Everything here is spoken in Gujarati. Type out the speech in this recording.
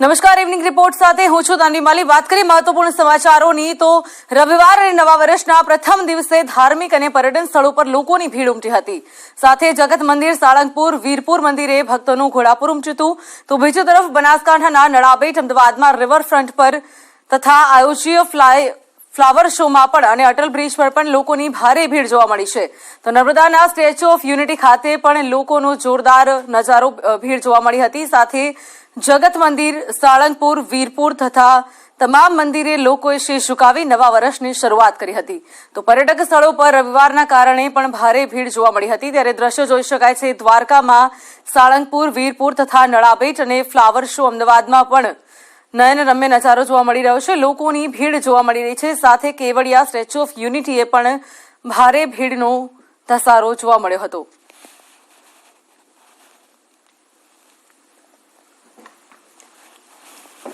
નમસ્કાર, ઇવનિંગ રિપોર્ટ સાથે હું છું દાંડી માલી। વાત કરીએ મહત્વપૂર્ણ સમાચારોની તો રવિવાર અને નવા વર્ષના પ્રથમ દિવસે ધાર્મિક અને પર્યટન સ્થળો પર લોકોની ભીડ ઉમટી હતી। સાથે જગત મંદિર, સાળંગપુર, વીરપુર મંદિરે ભક્તોનું ઘોડાપુર ઉમટ્યું હતું। તો બીજી તરફ બનાસકાંઠાના નળાબેટ, અમદાવાદમાં રિવરફ્રન્ટ પર તથા આયોજ્ય ફ્લાવર શોમાં પણ અને અટલ બ્રિજ પર પણ લોકોની ભારે ભીડ જોવા મળી છે। તો નર્મદાના સ્ટેચ્યુ ઓફ યુનિટી ખાતે પણ લોકોનો જોરદાર નજારો ભીડ જોવા મળી હતી। સાથે જગત મંદિર, સાળંગપુર, વીરપુર તથા તમામ મંદિરે લોકોએ શીશ ઝુકાવી નવા વર્ષની શરૂઆત કરી હતી। તો પર્યટક સ્થળો પર રવિવારના કારણે પણ ભારે ભીડ જોવા મળી હતી। ત્યારે દ્રશ્યો જોઈ શકાય છે દ્વારકામાં, સાળંગપુર, વીરપુર તથા નળાબેટ અને ફ્લાવર શો, અમદાવાદમાં પણ નયનરમ્ય નજારો જોવા મળી રહ્યો છે। લોકોની ભીડ જોવા મળી રહી છે। સાથે કેવડિયા સ્ટેચ્યુ ઓફ યુનિટીએ પણ ભારે ભીડનો ધસારો જોવા મળ્યો હતો।